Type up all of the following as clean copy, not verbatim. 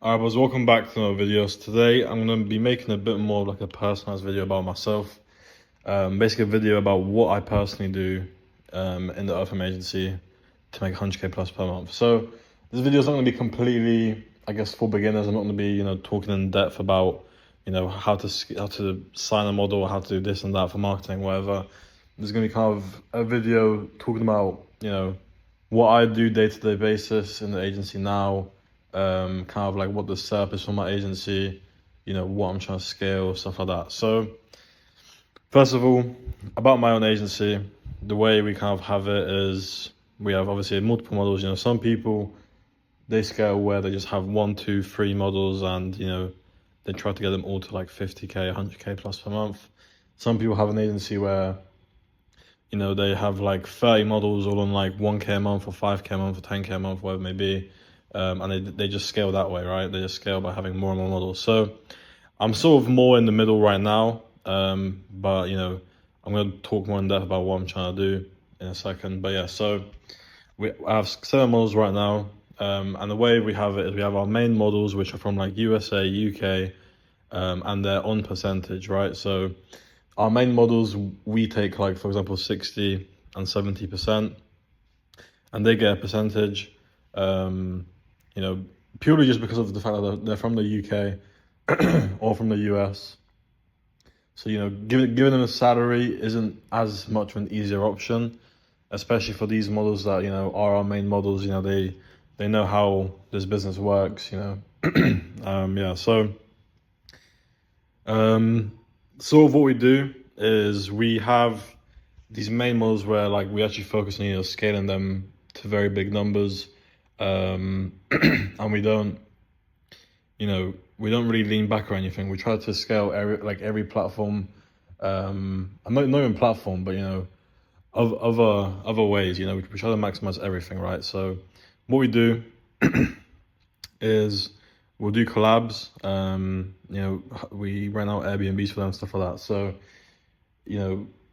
Alright, boys, welcome back to another video. So today I'm going to be making a bit more of like a personalized video about myself. Basically a video about what I personally do in the OFM agency to make 100k plus per month. So this video is not going to be completely, I guess, for beginners. I'm not going to be, talking in depth about, how to sign a model, how to do this and that for marketing, whatever. There's going to be kind of a video talking about, what I do day-to-day basis in the agency now. Kind of like what the setup is for my agency, what I'm trying to scale, stuff like that. So first of all, about my own agency, the way we kind of have it is we have obviously multiple models. Some people, they scale where they just have 1, 2, 3 models and, they try to get them all to like 50k, 100k plus per month. Some people have an agency where, they have like 30 models all on like 1k a month or 5k a month or 10k a month, whatever it may be. And they just scale that way, right? They just scale by having more and more models. So I'm sort of more in the middle right now, but I'm going to talk more in depth about what I'm trying to do in a second. But yeah, so I have 7 models right now, and the way we have it is we have our main models, which are from like USA, UK, and they're on percentage, right? So our main models, we take like, for example, 60 and 70%, and they get a percentage. Purely just because of the fact that they're from the UK or from the US. So, giving them a salary isn't as much of an easier option, especially for these models that, are our main models. They know how this business works, yeah, so sort of what we do is we have these main models where like we actually focus on, scaling them to very big numbers. And we don't really lean back or anything. We try to scale every platform, and not even platform, but other ways. We try to maximize everything, right? So what we do is we'll do collabs. We rent out Airbnbs for them, stuff like that. So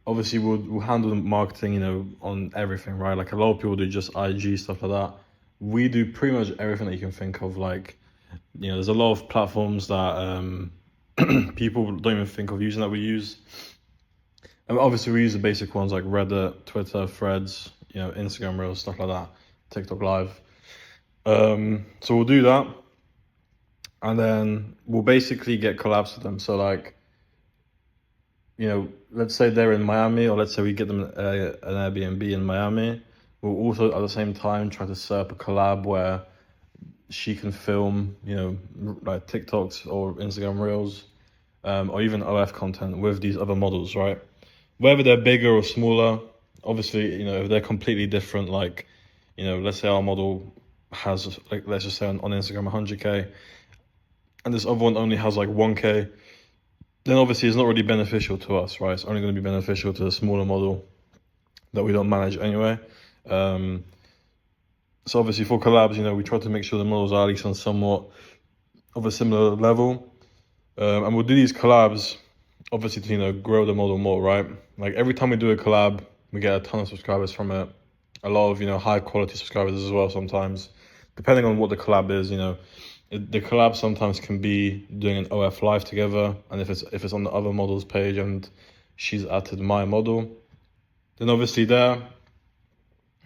obviously we'll handle the marketing, on everything, right? Like a lot of people do just IG, stuff like that. We do pretty much everything that you can think of. Like, there's a lot of platforms that people don't even think of using that we use. And obviously we use the basic ones like Reddit, Twitter, Threads, Instagram Reels, stuff like that, TikTok Live. So we'll do that. And then we'll basically get collabs with them. So like, let's say they're in Miami, or let's say we get them an Airbnb in Miami. We'll also at the same time try to set up a collab where she can film, like TikToks or Instagram Reels, or even OF content with these other models, right? Whether they're bigger or smaller, obviously, if they're completely different, like, let's say our model has, like, let's just say on Instagram 100k, and this other one only has like 1k, then obviously it's not really beneficial to us, right? It's only going to be beneficial to the smaller model that we don't manage anyway. So obviously for collabs, we try to make sure the models are at least on somewhat of a similar level. And we'll do these collabs, obviously to, grow the model more, right? Like every time we do a collab, we get a ton of subscribers from it. A lot of, high quality subscribers as well sometimes, depending on what the collab is, the collab sometimes can be doing an OF live together. And if it's on the other model's page and she's added my model, then obviously there,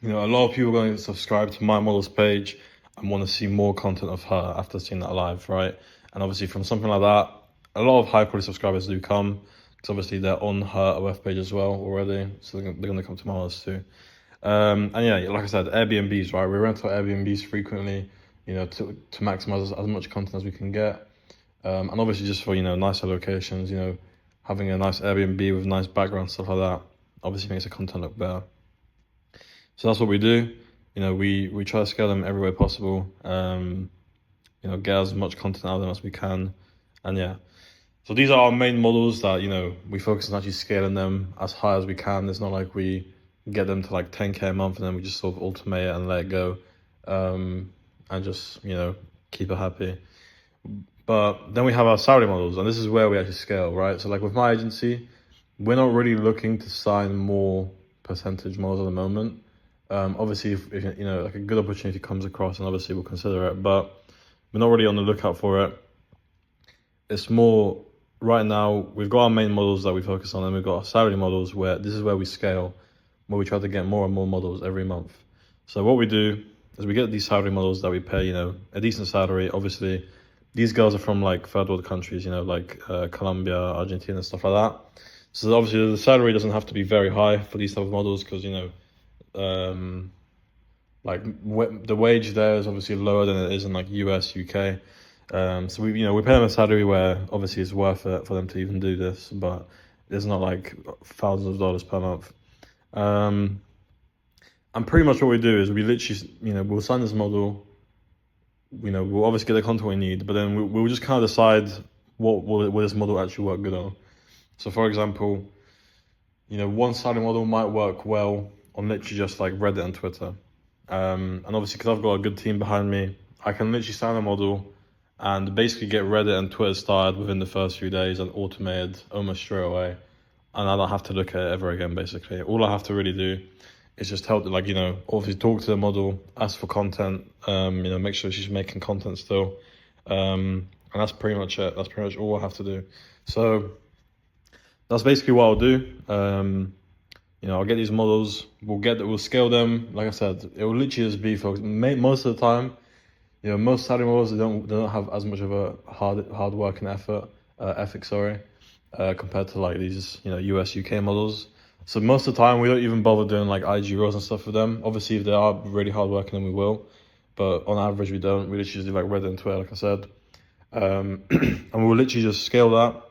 a lot of people are going to subscribe to my model's page and want to see more content of her after seeing that live, right? And obviously from something like that, a lot of high quality subscribers do come, because obviously they're on her OF page as well already, so they're going to come to my models too. And yeah, like I said, Airbnbs, right? We rent out Airbnbs frequently, to maximize as much content as we can get. And obviously just for, nicer locations, having a nice Airbnb with nice background, stuff like that, obviously makes the content look better. So that's what we do. We try to scale them every way possible. Get as much content out of them as we can. And yeah, so these are our main models that, we focus on actually scaling them as high as we can. It's not like we get them to like 10k a month and then we just sort of automate it and let it go, and just, keep it happy. But then we have our salary models, and this is where we actually scale, right? So like with my agency, we're not really looking to sign more percentage models at the moment. Obviously, if like a good opportunity comes across, and obviously we'll consider it. But we're not really on the lookout for it. It's more, right now, we've got our main models that we focus on, and we've got our salary models where this is where we scale, where we try to get more and more models every month. So what we do is we get these salary models that we pay, a decent salary. Obviously, these girls are from like third world countries, like Colombia, Argentina, stuff like that. So obviously the salary doesn't have to be very high for these type of models because, the wage there is obviously lower than it is in like US, UK. So we pay them a salary where obviously it's worth it for them to even do this, but it's not like thousands of dollars per month. And pretty much what we do is we literally, we'll sign this model, we'll obviously get the content we need, but then we'll just kind of decide what will this model actually work good on. So for example, one salary model might work well on literally just like Reddit and Twitter. And obviously because I've got a good team behind me, I can literally sign a model and basically get Reddit and Twitter started within the first few days and automated almost straight away. And I don't have to look at it ever again, basically. All I have to really do is just help, obviously talk to the model, ask for content, make sure she's making content still. And that's pretty much it. That's pretty much all I have to do. So that's basically what I'll do. I'll get these models, we'll scale them. Like I said, it will literally just be for most of the time. Most salary models, they don't have as much of a hard work and ethic, compared to like these, US, UK models. So most of the time, we don't even bother doing like IG Reels and stuff for them. Obviously, if they are really hard working, then we will. But on average, we don't. We literally just do like Reddit and Twitter, like I said. And we'll literally just scale that.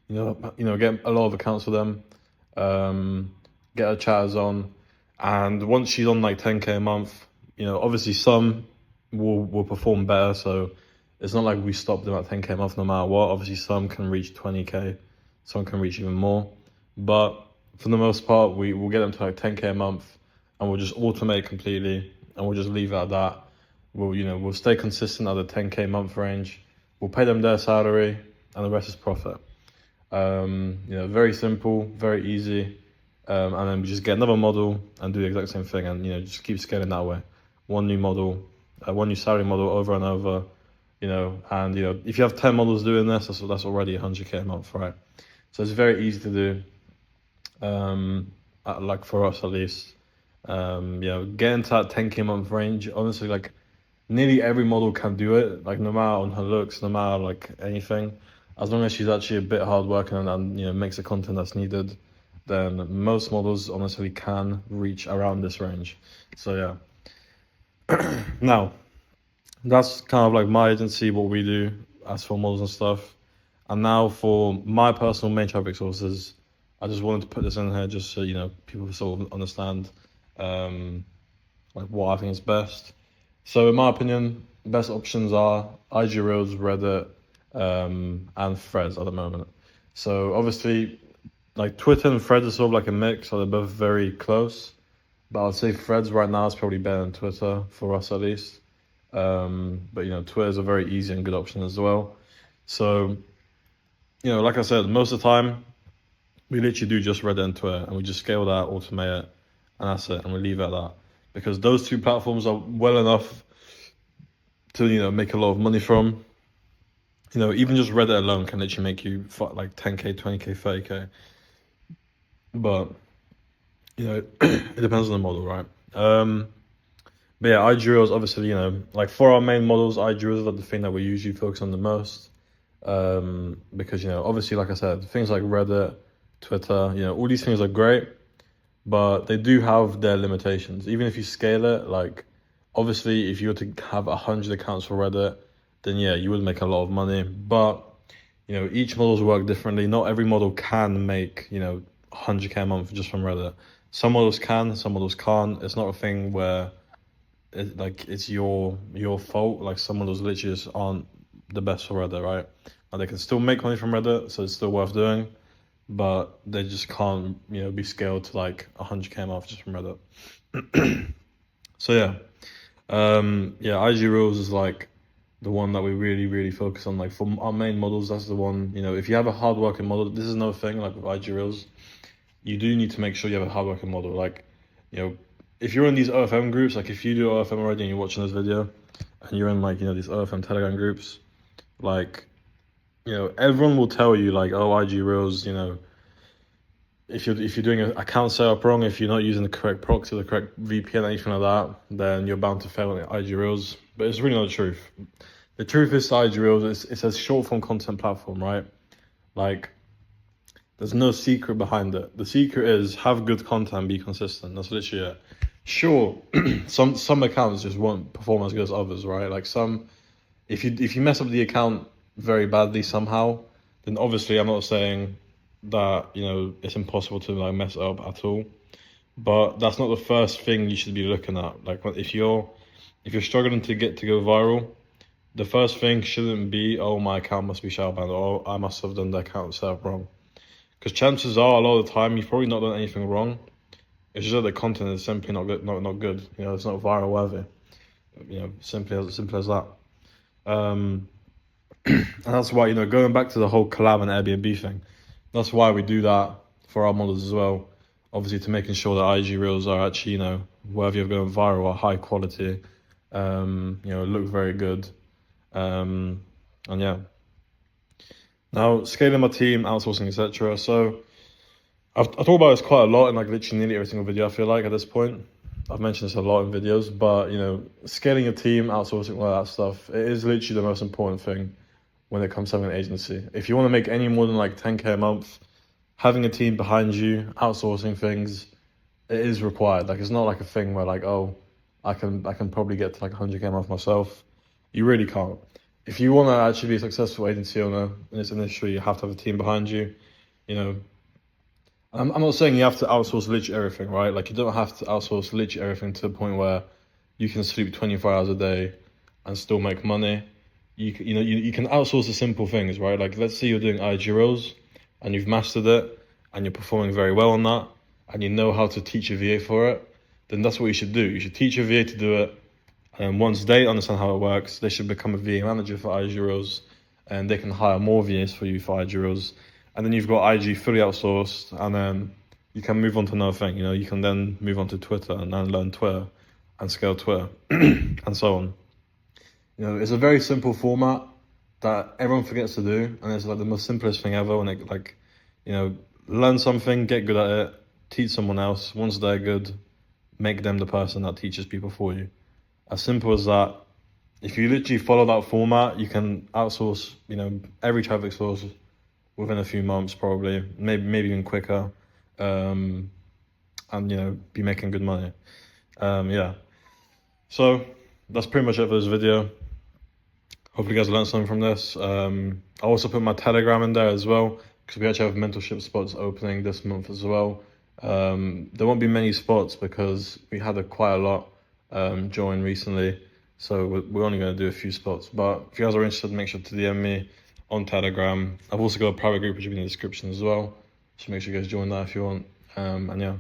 Get a lot of accounts for them. Get her chatters on. And once she's on like 10K a month, obviously some will perform better. So it's not like we stop them at 10K a month no matter what. Obviously, some can reach 20K. Some can reach even more. But for the most part, we'll get them to like 10K a month, and we'll just automate completely, and we'll just leave it at that. We'll stay consistent at the 10K month range. We'll pay them their salary, and the rest is profit. Very simple, very easy. And then we just get another model and do the exact same thing, and just keep scaling that way. One new model, one new salary model over and over. And if you have 10 models doing this, that's already 100K a month, right? So it's very easy to do. Like for us at least, get into that 10K a month range. Honestly, like nearly every model can do it. Like no matter on her looks, no matter like anything, as long as she's actually a bit hardworking and makes the content that's needed, then most models honestly can reach around this range. So yeah. Now, that's kind of like my agency, what we do as for models and stuff. And now for my personal main traffic sources, I just wanted to put this in here just so people sort of understand like what I think is best. So in my opinion, the best options are IG Reels, Reddit, and Threads at the moment. So obviously, like Twitter and Threads are sort of like a mix, so they're both very close. But I'd say Threads right now is probably better than Twitter for us at least. But Twitter is a very easy and good option as well. So like I said, most of the time we literally do just Reddit and Twitter, and we just scale that, automate it, and that's it, and we leave it at that. Because those two platforms are well enough to make a lot of money from. Even just Reddit alone can literally make you like 10K, 20K, 30K. But it depends on the model, right? But yeah, IG Reels, obviously, like for our main models, IG Reels are the thing that we usually focus on the most. Because, obviously, like I said, things like Reddit, Twitter, all these things are great, but they do have their limitations. Even if you scale it, like, obviously, if you were to have 100 accounts for Reddit, then yeah, you would make a lot of money. But, each models work differently. Not every model can make, 100K a month just from Reddit. Some models can, some models can't. It's not a thing where it's your fault. Like some models literally just aren't the best for Reddit, right? And they can still make money from Reddit, so it's still worth doing, but they just can't, be scaled to like 100K a month just from Reddit. So yeah, IG Reels is like the one that we really, really focus on. Like for our main models, that's the one. If you have a hardworking model, this is another thing. Like with IG Reels, you do need to make sure you have a hardworking model. Like, if you're in these OFM groups, like if you do OFM already and you're watching this video, and you're in like, you know, these OFM Telegram groups, like, you know, everyone will tell you like, oh, IG Reels, you know, if you're doing an account setup wrong, if you're not using the correct proxy, the correct VPN, anything like that, then you're bound to fail on IG Reels. But it's really not the truth. The truth is IG Reels, it's a short form content platform, right? Like, there's no secret behind it. The secret is have good content, be consistent. That's literally it. Sure, some accounts just won't perform as good as others, right? Like some, if you mess up the account very badly somehow, then obviously I'm not saying that, you know, it's impossible to like mess it up at all. But that's not the first thing you should be looking at. Like if you're struggling to go viral, the first thing shouldn't be, oh, my account must be shadow banned, or I must have done the account setup wrong. Because chances are, a lot of the time, you've probably not done anything wrong. It's just that the content is simply not good. Not good. You know, it's not viral worthy. You know, simple as that. And that's why, you know, going back to the whole collab and Airbnb thing, that's why we do that for our models as well. Obviously, to making sure that IG Reels are actually, you know, worthy of going viral, are high quality, you know, look very good. And yeah. Now, scaling my team, outsourcing, etc. So I talk about this quite a lot in like literally nearly every single video, I feel like, at this point. I've mentioned this a lot in videos, but, you know, scaling a team, outsourcing, all that stuff, it is literally the most important thing when it comes to having an agency. If you want to make any more than like 10K a month, having a team behind you, outsourcing things, it is required. Like, it's not like a thing where like, oh, I can probably get to like 100K a month myself. You really can't. If you want to actually be a successful agency owner in this industry, you have to have a team behind you. You know, I'm not saying you have to outsource literally everything, right? Like, you don't have to outsource literally everything to the point where you can sleep 24 hours a day and still make money. You know, you can outsource the simple things, right? Like, let's say you're doing IG Reels and you've mastered it and you're performing very well on that and you know how to teach a VA for it, then that's what you should do. You should teach a VA to do it. And once they understand how it works, they should become a VA manager for IG Reels, and they can hire more VAs for you for IG Reels. And then you've got IG fully outsourced, and then you can move on to another thing. You know, you can then move on to Twitter and then learn Twitter and scale Twitter and so on. You know, it's a very simple format that everyone forgets to do, and it's like the most simplest thing ever. When it, like, you know, learn something, get good at it, teach someone else. Once they're good, make them the person that teaches people for you. As simple as that. If you literally follow that format, you can outsource, you know, every traffic source within a few months, probably, maybe even quicker, and, you know, be making good money. Yeah. So that's pretty much it for this video. Hopefully you guys learned something from this. I also put my Telegram in there as well, because we actually have mentorship spots opening this month as well. There won't be many spots because we had quite a lot join recently, so we're only going to do a few spots. But if you guys are interested, make sure to DM me on Telegram. I've also got a private group which will be in the description as well, so make sure you guys join that if you want. And yeah.